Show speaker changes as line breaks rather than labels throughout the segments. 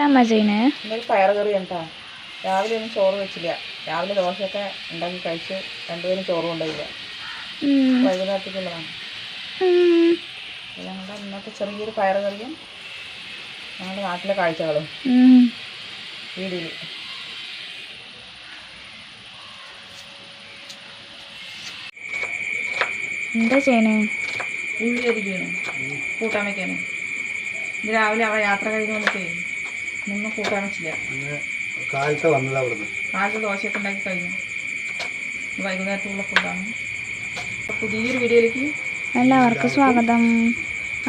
എന്താ ചെയ്യുന്നത്?
ഇന്നൊരു പയർ കറി കേട്ടോ. രാവിലെ ഒന്നും ചോറ് വെച്ചില്ല. രാവിലെ ദോശയൊക്കെ ഉണ്ടാക്കി കഴിച്ച് രണ്ടുപേരും ചോറ് കൊണ്ടുപോയില്ല. വൈകുന്നേരത്തേക്കുള്ളതാണ്. ഞങ്ങളുടെ ഇന്നത്തെ ചെറിയൊരു പയർ കറിയും ഞങ്ങളുടെ നാട്ടിലെ കാഴ്ചകളും വീഡിയോയിൽ.
എന്താ ചെയ്യണേ?
ഉള്ളി അരിക്കുകയാണ്, കൂട്ടാൻ വയ്ക്കാനേ. ഇത് രാവിലെ അവ യാത്ര കഴിഞ്ഞ് വന്നിട്ടേ ഒന്നും കൂട്ടാൻ വെച്ചില്ല. കാലത്ത് ദോശയൊക്കെ ഉണ്ടാക്കി കഴിഞ്ഞു. വൈകുന്നേരത്തുള്ള ഫുഡാണ്. പുതിയൊരു വീഡിയോയിലേക്ക്
എല്ലാവർക്കും സ്വാഗതം.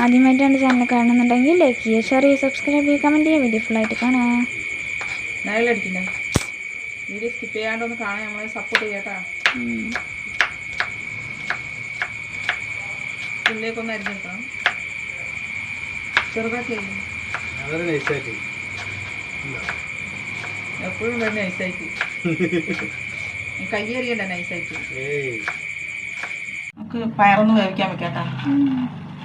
ആദ്യമായിട്ടാണ് ചാനൽ കാണുന്നുണ്ടെങ്കിൽ ലൈക്ക് ചെയ്യുക, ഷെയർ ചെയ്യുക, സബ്സ്ക്രൈബ് ചെയ്യുക, കമൻറ്റ് ചെയ്യുക. വീഡിയോ ഫുള്ളായിട്ട് കാണാം.
നിഴലടിക്കില്ല, വീഡിയോ സ്കിപ്പ് ചെയ്യാണ്ടൊന്ന് കാണാൻ നമ്മളെ സപ്പോർട്ട് ചെയ്യാട്ടാ. ഉള്ളിലേക്കൊന്ന് അരിഞ്ഞെടുക്കണം. ചെറുതാക്കി എപ്പോഴും തന്നെ നൈസായിട്ട് കൈ അറിയണ്ട. നൈസായിട്ട് നമുക്ക് പയറൊന്ന് വേവിക്കാൻ വെക്കാട്ടാ.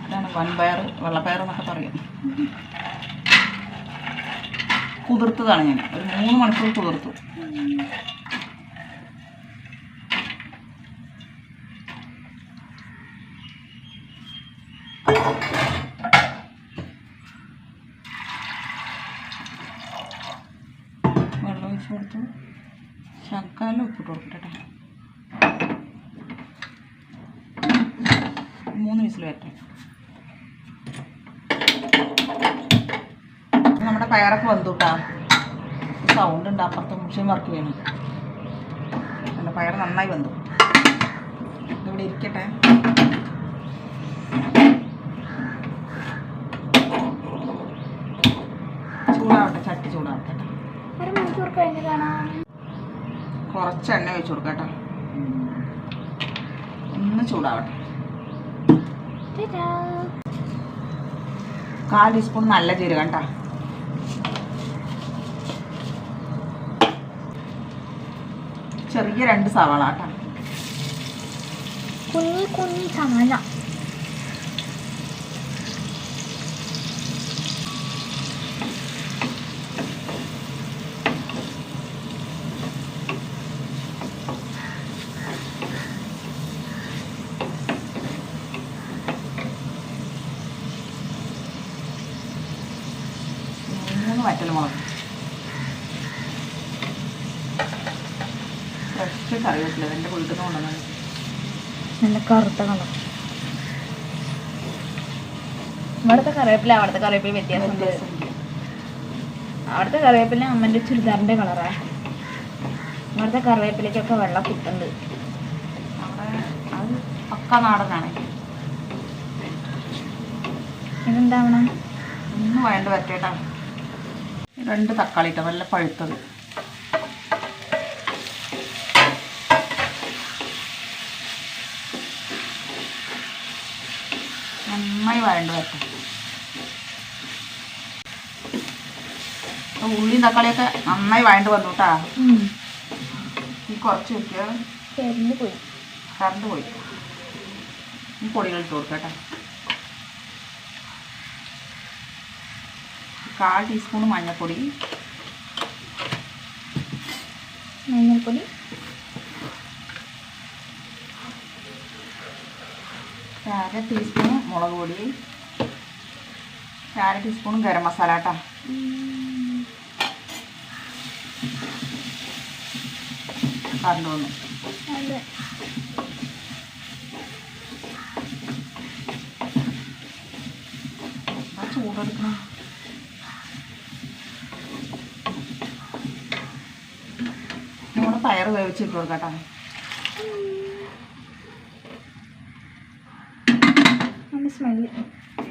ഇതാണ് വൻപയർ, വെള്ളപ്പയർ എന്നൊക്കെ പറയും. കുതിർത്തതാണ് ഞാൻ, ഒരു 3 മണിക്കൂർ കുതിർത്തു. വെള്ളം ഒഴിച്ച് കൊടുത്തു. ശകലം ഉപ്പിട്ട് കൊടുക്കട്ടെ. 3 വിസിൽ വരട്ടെ. നമ്മുടെ പയറൊക്കെ വന്നുട്ടാ. സൗണ്ട് ഉണ്ട്, അപ്പുറത്ത് മുഷിൻ വർക്ക് ചെയ്യണം. എൻ്റെ പയർ നന്നായി വന്നു. ഇതിവിടെ ഇരിക്കട്ടെ. ചൂടാവട്ടെ, ചട്ടി ചൂടാവട്ടെ. കുറച്ച് എണ്ണ ഒഴിച്ച് കൊടുക്കട്ടെ. ഒന്ന് ചൂടാവട്ടെ. 1/4 ടീസ്പൂൺ നല്ല ജീരകം കേട്ടോ. ചെറിയ 2 സവാള കേട്ടോ.
കുഞ്ഞി സവാള.
വറ്റൽമുളക്, ഫ്രഷ് കറിവേപ്പില എൻ്റെ വീട്ടിൽ നിന്ന് കൊണ്ടുവന്നത്.
നല്ല കറുത്ത കളർ. ഇവിടുത്തെ കറിവേപ്പില അവിടുത്തെ കറിവേപ്പില വ്യത്യാസമുണ്ട്. അവിടുത്തെ കറിവേപ്പില അമ്മൻ്റെ ചുരിദാറിൻ്റെ കളറാണ്. ഇവിടുത്തെ കറിവേപ്പിലേക്കൊക്കെ വെള്ളം കിട്ടുന്നുണ്ട്.
അവിടെ അത് പക്ക നാടനാണ്.
ഇതെന്താവണം?
ഒന്ന് വേണ്ട വരട്ടേട്ടാ. 2 തക്കാളി ഇട്ടോ, നല്ല പഴുത്തത്. നന്നായി വഴണ്ട് വരട്ടെ. ഉള്ളിയും തക്കാളിയൊക്കെ നന്നായി വഴണ്ട് വന്നു കേട്ടാ. ഈ കുറച്ച് വെക്കുക. കറണ്ട് പോയി. ഈ പൊടികൾ ഇട്ട് കൊടുക്കട്ടെ. 1/4 ടീസ്പൂൺ മഞ്ഞൾപ്പൊടി, 1/2 ടീസ്പൂൺ മുളക് പൊടി, 1/2 ടീസ്പൂൺ ഗരം മസാല കേട്ടോ. കറണ്ട് വന്നു. ചൂടെടുക്കണം. നമ്മുടെ പയർ വേവിച്ചിട്ട് കൊടുക്കട്ടോ.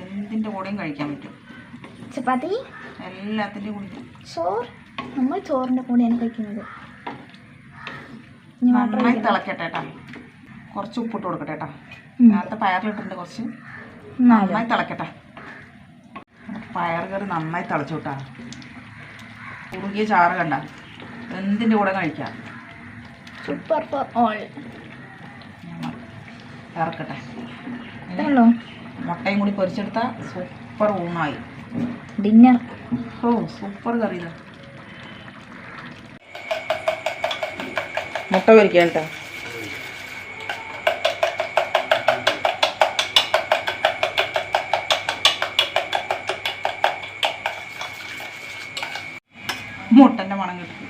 എന്തിൻ്റെ കൂടെയും കഴിക്കാൻ പറ്റും.
ചപ്പാത്തി
എല്ലാത്തിൻ്റെ കൂടെ.
ചോറ് നമ്മൾ ചോറിൻ്റെ കൂടെയാണ് കഴിക്കുന്നത്.
നന്നായി തിളക്കട്ടെ കേട്ടോ. കുറച്ച് ഉപ്പിട്ട് കൊടുക്കട്ടെ കേട്ടോ. നേരത്തെ പയറിലിട്ടുണ്ട് കുറച്ച്. നന്നായി തിളക്കട്ടെ. പയർ കറി നന്നായി തിളച്ചു കേട്ടോ. കുറുകിയ ചാറ് കണ്ട എന്തിൻ്റെ കൂടെ കഴിക്കാം.
Super for all.
ഇറക്കട്ടെ. മുട്ടയും കൂടി പൊരിച്ചെടുത്താൽ സൂപ്പർ ഊണായി.
ഡിന്നർ.
ഓ സൂപ്പർ കറി ഇതാ. മുട്ട പൊരിക്കാൻ കേട്ടോ. മുട്ടൻ്റെ മണം കിട്ടും.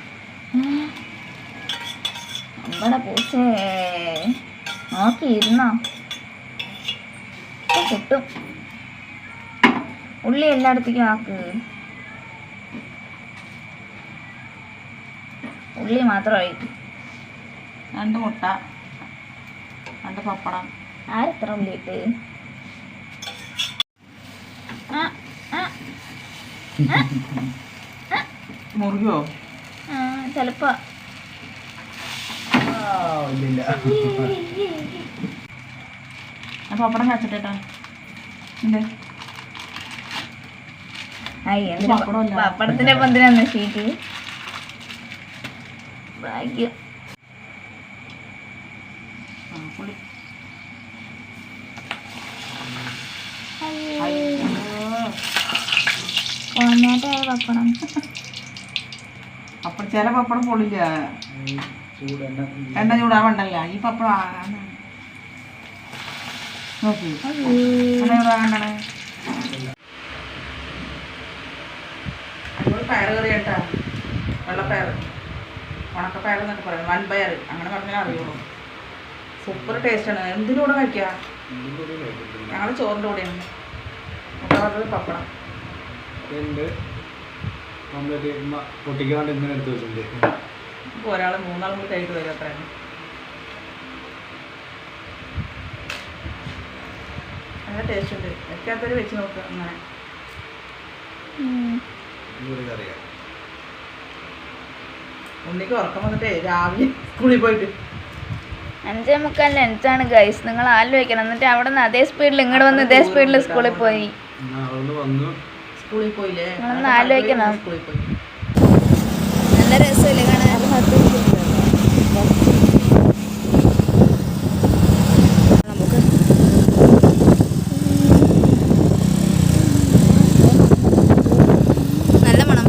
നമ്മുടെ പൂച്ചേ നോക്കിയിരുന്നോ? കിട്ടും. ഉള്ളി എല്ലായിടത്തേക്കും ആക്ക്. ഉള്ളി മാത്രമായി.
2 മുട്ട, 2 പപ്പടം.
ആരെത്ര ഉള്ളി ഇട്ട്?
മുറിയോ?
ചിലപ്പോ
പപ്പടം കാച്ചിട്ടേട്ടാ. എന്തേ
പപ്പടത്തിന്റെ പന്തിനാന്ന് ഷീറ്റ് ഭാഗ്യം.
പുളി
പപ്പടം
പപ്പടം ചില പപ്പടം പൊളില്ല. എണ്ണ ചൂടാവണ്ടല്ല. ഈ പപ്പടം നോക്കി എണ്ണ ചൂടാകണ്ടാണ്. അതുപോലെ പയർ കറി കേട്ടാ. വെള്ളപ്പയർ, ഉണക്കപ്പയർ എന്നൊക്കെ പറയും. വൻപയർ അങ്ങനെ പറഞ്ഞാൽ അറിയുള്ളൂ. സൂപ്പർ ടേസ്റ്റാണ്. എന്തിൻ്റെ കൂടെ കഴിക്കുക? ഞങ്ങൾ ചോറിൻ്റെ കൂടെയാണ്. മുട്ട വറുത്തത്, പപ്പടം.
പൊട്ടിക്കാണ്ട് ഇങ്ങനെ എടുത്ത് വെച്ചിട്ടുണ്ട്.
ഇപ്പോൾ ഒരാൾ 3 കൂടി കഴിയിട്ട് വരും. അത്രയാണ്. നല്ല ടേസ്റ്റ് ഉണ്ട്. വെക്കാത്തൊരു വെച്ച് നോക്കുക. അങ്ങനെ ഉണ്ണിക്ക് ഉറക്കം വന്നിട്ടേ രാവിലെ സ്കൂളിൽ പോയിട്ട്
5:45 ലഞ്ചാണ് ഗൈസ്. നിങ്ങൾ ആലോചിക്കണം. എന്നിട്ട് അവിടെ നിന്ന് അതേ സ്പീഡിൽ ഇങ്ങോട്ട് വന്ന് ഇതേ സ്പീഡിൽ സ്കൂളിൽ പോയി.
സ്കൂളിൽ പോയില്ലേ?
നിങ്ങളൊന്ന് ആലോചിക്കണം.
സ്കൂളിൽ പോയി.
നല്ല രസമില്ലേ കാണാൻ? നല്ല മണം.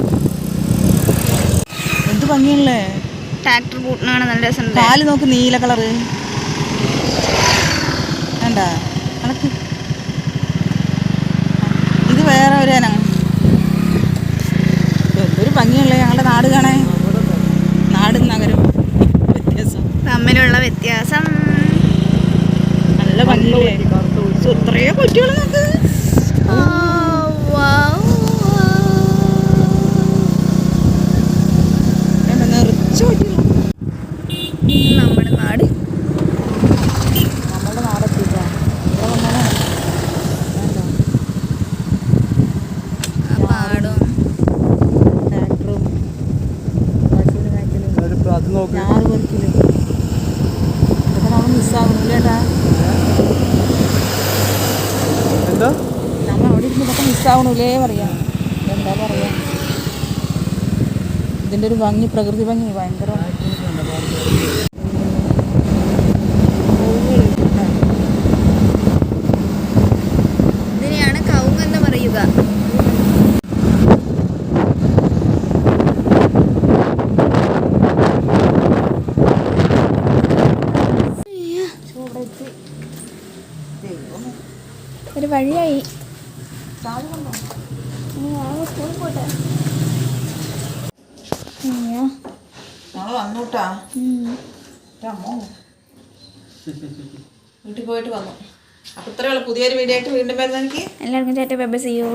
എന്ത് ഭംഗിയല്ലേ?
ട്രാക്ടർ കൂട്ടിനാണ് നല്ല രസമുണ്ട്.
കാല് നോക്ക്, നീല കളറ് വേണ്ട. കണക്ക് ഇത് വേറെ ഒരു ഇനം. എന്തൊരു ഭംഗിയല്ലേ ഞങ്ങളുടെ നാട് കാണാൻ. നാടും നഗരം വ്യത്യാസം
തമ്മിലുള്ള വ്യത്യാസം
നല്ല ഭംഗിയല്ലേ? ഇത്രയോ കുട്ടികൾ നോക്ക്. നിറച്ചു കുട്ടികൾ.
നമ്മുടെ നാട്.
നമ്മുടെ നാടെത്തിയിട്ടാ.
പാടും
ട്രാക്ടറും
നോക്ക്.
ഞാറ് പൊരിക്കല് ഇതൊക്കെ നമ്മൾ മിസ്സാകുന്നില്ല ചേട്ടാ.
എന്താ
നമ്മൾ അവിടെ ഇരുന്ന് ഇതൊക്കെ മിസ്സാവണില്ലേ പറയാം. എന്താ പറയാ, ഇതിൻ്റെ ഒരു ഭംഗി, പ്രകൃതി ഭംഗി ഭയങ്കര.
ഇതിനെയാണ് കവുങ്ങ് എന്ന് പറയുക. ഒരു വഴിയായി. സ്കൂളിൽ പോട്ടെ.
ഞങ്ങൾ വന്നുട്ടാ. അമ്മോ വീട്ടിൽ പോയിട്ട് വന്നു. അപ്പോൾ ഇത്രയുള്ള പുതിയൊരു വീഡിയോ ആയിട്ട് വീണ്ടും വരുന്ന എനിക്ക്
എല്ലാവർക്കും ചേട്ടാ ബൈ ബൈ, സീ യു.